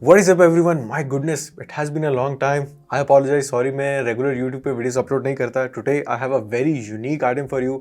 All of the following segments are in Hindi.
What is up everyone? My goodness, it has been a long time. I apologize. Sorry, मैं regular YouTube पे videos upload नहीं करता. Today I have a very unique item for you,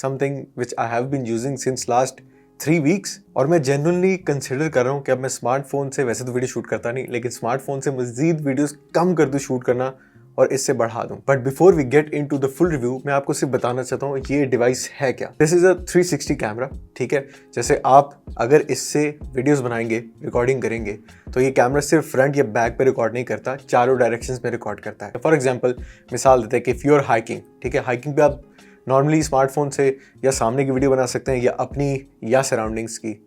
something which I have been using since last 3 weeks. और मैं genuinely consider कर रहा हूँ कि अब मैं स्मार्टफोन से वैसे तो वीडियो शूट करता नहीं, लेकिन स्मार्टफोन से मजीद वीडियोस कम कर दूँ शूट करना और इससे बढ़ा दूं. But before we get into the full review, मैं आपको सिर्फ बताना चाहता हूँ ये डिवाइस है क्या. This is a 360 camera. ठीक है, जैसे आप अगर इससे वीडियोस बनाएंगे, रिकॉर्डिंग करेंगे, तो ये कैमरा सिर्फ फ्रंट या बैक पे रिकॉर्ड नहीं करता, चारों डायरेक्शंस में रिकॉर्ड करता है. फॉर एग्जांपल मिसाल देते हैं कि इफ यू आर हाइकिंग, ठीक है, हाइकिंग पे आप नॉर्मली स्मार्टफोन से या सामने की वीडियो बना सकते हैं या अपनी या सराउंडिंग्स की.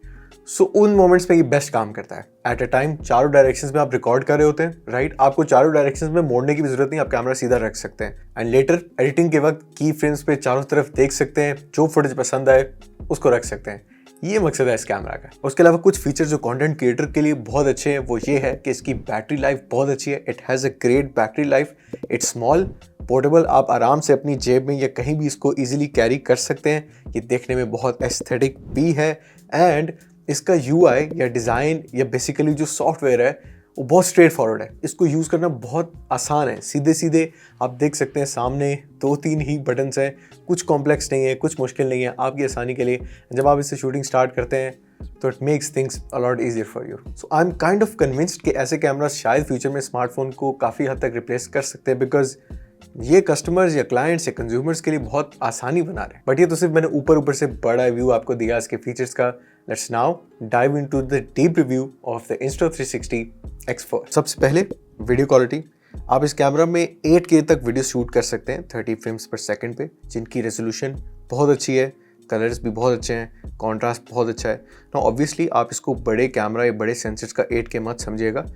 सो उन मोमेंट्स पे ये बेस्ट काम करता है. एट अ टाइम चारों डायरेक्शंस में आप रिकॉर्ड कर रहे होते हैं, राइट. आपको चारों डायरेक्शंस में मोड़ने की भी जरूरत नहीं, आप कैमरा सीधा रख सकते हैं एंड लेटर एडिटिंग के वक्त की फ्रेम्स पे चारों तरफ देख सकते हैं, जो फुटेज पसंद आए उसको रख सकते हैं. ये मकसद है इस कैमरा का. उसके अलावा कुछ फीचर जो कंटेंट क्रिएटर के लिए बहुत अच्छे हैं वो ये है कि इसकी बैटरी लाइफ बहुत अच्छी है. It has a great battery life. It's small, portable, आप आराम से अपनी जेब में या कहीं भी इसको इजीली कैरी कर सकते हैं. ये देखने में बहुत एस्थेटिक भी है एंड इसका UI या डिज़ाइन या बेसिकली जो सॉफ्टवेयर है वो बहुत स्ट्रेट फॉरवर्ड है. इसको यूज़ करना बहुत आसान है. सीधे सीधे आप देख सकते हैं सामने 2-3 ही बटन्स हैं, कुछ कॉम्प्लेक्स नहीं है, कुछ मुश्किल नहीं है. आपकी आसानी के लिए जब आप इससे शूटिंग स्टार्ट करते हैं तो it makes things a lot easier for you. So I am kind of convinced कि ऐसे कैमरास शायद फ्यूचर में स्मार्टफोन को काफ़ी हद तक रिप्लेस कर सकते हैं, बिकॉज ये कस्टमर्स या क्लाइंट्स या कंज्यूमर्स के लिए बहुत आसानी बना रहे हैं. बट ये तो सिर्फ मैंने ऊपर से बड़ा व्यू आपको दिया इसके फीचर्स का. Let's now dive into the deep review of the Insta360 X4. सबसे पहले वीडियो क्वालिटी. आप इस कैमरा में 8K तक वीडियो शूट कर सकते हैं 30 फ्रेम्स पर सेकंड पे, जिनकी रेजोल्यूशन बहुत अच्छी है, कलर्स भी बहुत अच्छे हैं, कॉन्ट्रास्ट बहुत अच्छा है. नाउ ऑब्वियसली आप इसको बड़े कैमरा या बड़े सेंसर्स का 8K मत समझिएगा.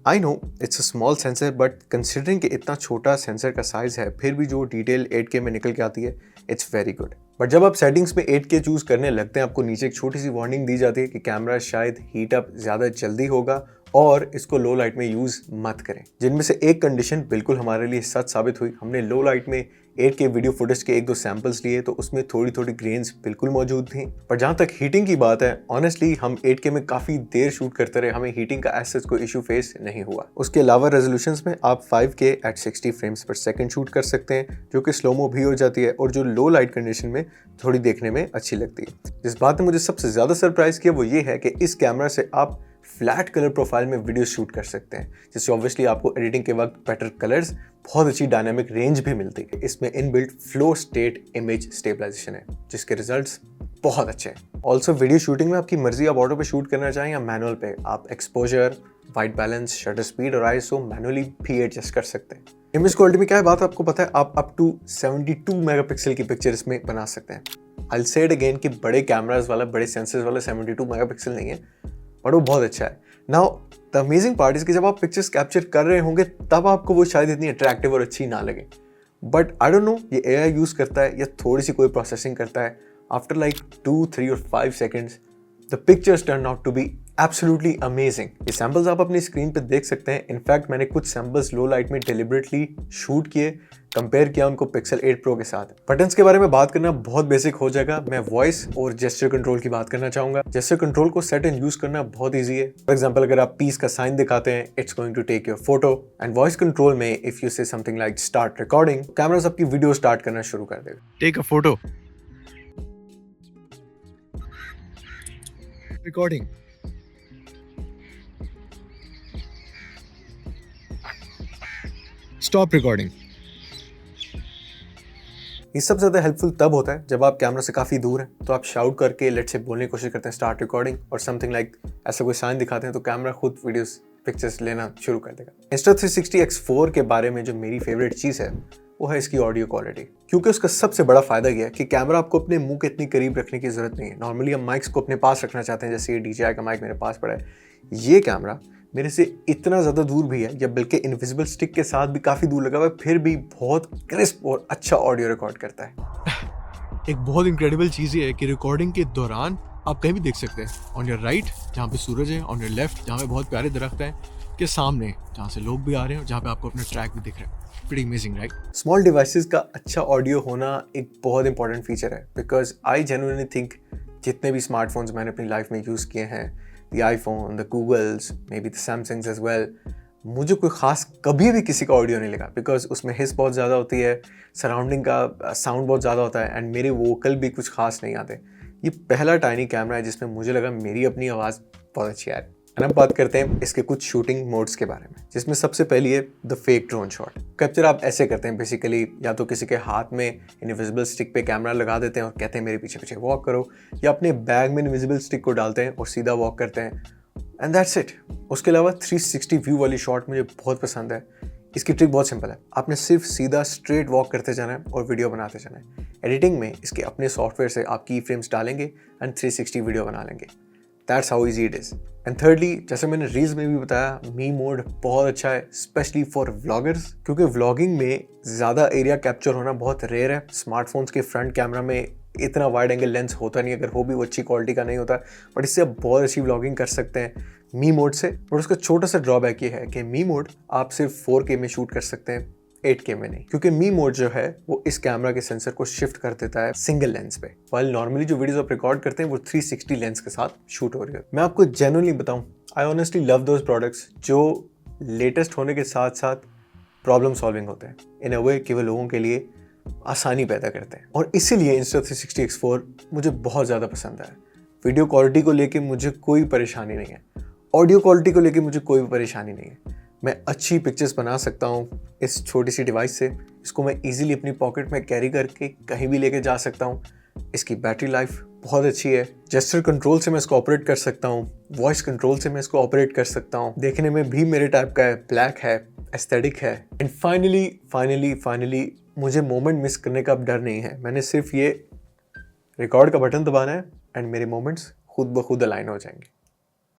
I know it's a small sensor, but considering कि इतना छोटा सेंसर का साइज़ है, फिर भी जो डिटेल 8K में निकल के आती है, इट्स वेरी गुड. बट जब आप सेटिंग्स में 8K चूज़ करने लगते हैं, आपको नीचे एक छोटी सी वार्निंग दी जाती है कि कैमरा शायद हीट अप ज़्यादा जल्दी होगा और इसको लो लाइट में यूज़ मत करें. जिनमें से एक कंडीशन बिल्कुल हमारे लिए सच साबित हुई. हमने लो लाइट में 8K वीडियो फुटेज के 1-2 सैंपल्स लिए तो उसमें थोड़ी ग्रेन्स बिल्कुल मौजूद थी. पर जहाँ तक हीटिंग की बात है, ऑनेस्टली हम 8K में काफ़ी देर शूट करते रहे, हमें हीटिंग का ऐसा कोई इशू फेस नहीं हुआ. उसके अलावा रेजोल्यूशंस में आप 5K at 60 फ्रेम्स पर सेकंड शूट कर सकते हैं, जो कि स्लोमो भी हो जाती है और जो लो लाइट कंडीशन में थोड़ी देखने में अच्छी लगती है. जिस बात ने मुझे सबसे ज़्यादा सरप्राइज किया वो ये है कि इस कैमरा से आप फ्लैट कलर प्रोफाइल में वीडियो शूट कर सकते हैं, जिससे ऑब्वियसली आपको एडिटिंग के वक्त बेटर कलर्स, बहुत अच्छी डायनामिक रेंज भी मिलती है. इसमें inbuilt flow state image stabilisation है, जिसके रिजल्ट्स बहुत अच्छे हैं. ऑल्सो वीडियो शूटिंग में आपकी मर्जी, आप ऑटो पे शूट करना चाहें या मैनुअल पे, आप exposure, white balance, shutter speed और ISO मैनुअली भी एडजस्ट कर सकते हैं. इमेज क्वालिटी में क्या है बात आपको पता है, आप अप टू 72 मेगापिक्सल की पिक्चर इसमें बना सकते हैं. I will say it again कि बड़े कैमराज वाला, बड़े सेंसर्स वाला 72 मेगापिक्सल नहीं है, बट वो बहुत अच्छा है. Now the amazing part is कि जब आप पिक्चर्स कैप्चर कर रहे होंगे तब आपको वो शायद इतनी अट्रैक्टिव और अच्छी ना लगे. बट आई डोंट नो ये AI यूज़ करता है या थोड़ी सी कोई प्रोसेसिंग करता है. आफ्टर लाइक 2, 3 और 5 seconds the pictures turn out to be absolutely amazing. ये सैम्पल्स आप अपनी स्क्रीन पे देख सकते हैं. इनफैक्ट मैंने कुछ सैम्पल्स लो लाइट में डिलिबरेटली शूट किए, कंपेयर किया उनको Pixel 8 Pro के साथ. बटन्स के बारे में बात करना बहुत बेसिक हो जाएगा. मैं वॉइस और जेस्चर कंट्रोल की बात करना चाहूँगा. जेस्चर कंट्रोल को सेट एंड यूज़ करना बहुत ईजी है. फॉर एग्जाम्पल अगर आप पीस का साइन दिखाते हैं, it's going to take your photo. And voice control में if you say something like start recording, cameras आपकी वीडियो स्टार्ट करना शुरू कर देगा. Take a photo, recording, stop recording. ये सबसे ज़्यादा हेल्पफुल तब होता है जब आप कैमरा से काफ़ी दूर हैं, तो आप शाउट करके लेट से बोलने की कोशिश करते हैं स्टार्ट रिकॉर्डिंग और समथिंग लाइक ऐसा कोई साइन दिखाते हैं, तो कैमरा खुद वीडियोस पिक्चर्स लेना शुरू कर देगा. Insta360 X4 के बारे में जो मेरी फेवरेट चीज़ है वो है इसकी ऑडियो क्वालिटी, क्योंकि उसका सबसे बड़ा फायदा यह है कि कैमरा आपको अपने मुंह के इतनी करीब रखने की ज़रूरत नहीं है. नॉर्मली हम माइक्स को अपने पास रखना चाहते हैं, जैसे ये DJI का माइक मेरे पास पड़ा है. ये कैमरा मेरे से इतना ज़्यादा दूर भी है या बल्कि इनविजिबल स्टिक के साथ भी काफ़ी दूर लगा हुआ है, फिर भी बहुत क्रिस्प और अच्छा ऑडियो रिकॉर्ड करता है. एक बहुत इनक्रेडिबल चीज़ ये है कि रिकॉर्डिंग के दौरान आप कहीं भी देख सकते हैं. ऑन योर राइट जहाँ पे सूरज है, ऑन योर लेफ्ट जहाँ पे बहुत प्यारे दरख्त हैं, के सामने जहाँ से लोग भी आ रहे हैं और जहाँ पे आपको अपना ट्रैक भी दिख रहा है. Pretty amazing, right? Small devices का अच्छा ऑडियो होना एक बहुत इंपॉर्टेंट फीचर है, बिकॉज आई जेन्युइनली थिंक जितने भी स्मार्टफोन्स मैंने अपनी लाइफ में यूज़ किए हैं, the iPhone, the Googles, maybe the Samsungs as well, मुझे कोई ख़ास कभी भी किसी का ऑडियो नहीं लगा, बिकॉज उसमें हिस बहुत ज़्यादा होती है, सराउंडिंग का साउंड बहुत ज़्यादा होता है, एंड मेरे वोकल भी कुछ खास नहीं आते. ये पहला टाइनी कैमरा है जिसमें मुझे लगा मेरी अपनी आवाज़ बहुत अच्छी आ रही है. अब बात करते हैं इसके कुछ शूटिंग मोड्स के बारे में, जिसमें सबसे पहली है the fake drone shot. Capture आप ऐसे करते हैं बेसिकली, या तो किसी के हाथ में इनविजिबल स्टिक पे कैमरा लगा देते हैं और कहते हैं मेरे पीछे पीछे वॉक करो, या अपने बैग में इनविजिबल स्टिक को डालते हैं और सीधा वॉक करते हैं, एंड दैट्स इट. उसके अलावा 360 व्यू वाली शॉट मुझे बहुत पसंद है. इसकी ट्रिक बहुत सिंपल है, आपने सिर्फ सीधा स्ट्रेट वॉक करते जाना है और वीडियो बनाते जाना है. एडिटिंग में इसके अपने सॉफ्टवेयर से आप की फ्रेम्स डालेंगे एंड 360 वीडियो बना लेंगे. That's how easy it is. And thirdly, जैसे मैंने रील्स में भी बताया, मी मोड बहुत अच्छा है स्पेशली फॉर व्लॉगर्स, क्योंकि व्लॉगिंग में ज़्यादा एरिया कैप्चर होना बहुत रेयर है. स्मार्टफोन्स के फ्रंट कैमरा में इतना वाइड एंगल लेंस होता नहीं, अगर हो भी वो अच्छी क्वालिटी का नहीं होता, बट इससे आप बहुत अच्छी व्लॉगिंग कर सकते हैं मी मोड से. बट उसका छोटा सा ड्रॉबैक ये है कि मी मोड आप सिर्फ 4K में शूट कर सकते हैं, 8K में नहीं, क्योंकि मी मोड जो है वो इस कैमरा के सेंसर को शिफ्ट कर देता है सिंगल लेंस पे, वाइल नॉर्मली जो वीडियोस आप रिकॉर्ड करते हैं वो 360 लेंस के साथ शूट हो रही है. मैं आपको जेन्युइनली बताऊं, I honestly love those products जो लेटेस्ट होने के साथ साथ प्रॉब्लम सॉल्विंग होते हैं इन अ वे कि वो लोगों के लिए आसानी पैदा करते हैं. और इसीलिए Insta360 X4 मुझे बहुत ज़्यादा पसंद है. वीडियो क्वालिटी को लेके मुझे कोई परेशानी नहीं है, ऑडियो क्वालिटी को लेके मुझे कोई परेशानी नहीं है. मैं अच्छी पिक्चर्स बना सकता हूँ इस छोटी सी डिवाइस से. इसको मैं इजीली अपनी पॉकेट में कैरी करके कहीं भी लेके जा सकता हूँ. इसकी बैटरी लाइफ बहुत अच्छी है. जेस्चर कंट्रोल से मैं इसको ऑपरेट कर सकता हूँ, वॉइस कंट्रोल से मैं इसको ऑपरेट कर सकता हूँ. देखने में भी मेरे टाइप का है, ब्लैक है, एस्थेटिक है. एंड फाइनली मुझे मोमेंट मिस करने का अब डर नहीं है. मैंने सिर्फ ये रिकॉर्ड का बटन दबाना है एंड मेरे मोमेंट्स खुद ब खुद अलाइन हो जाएंगे.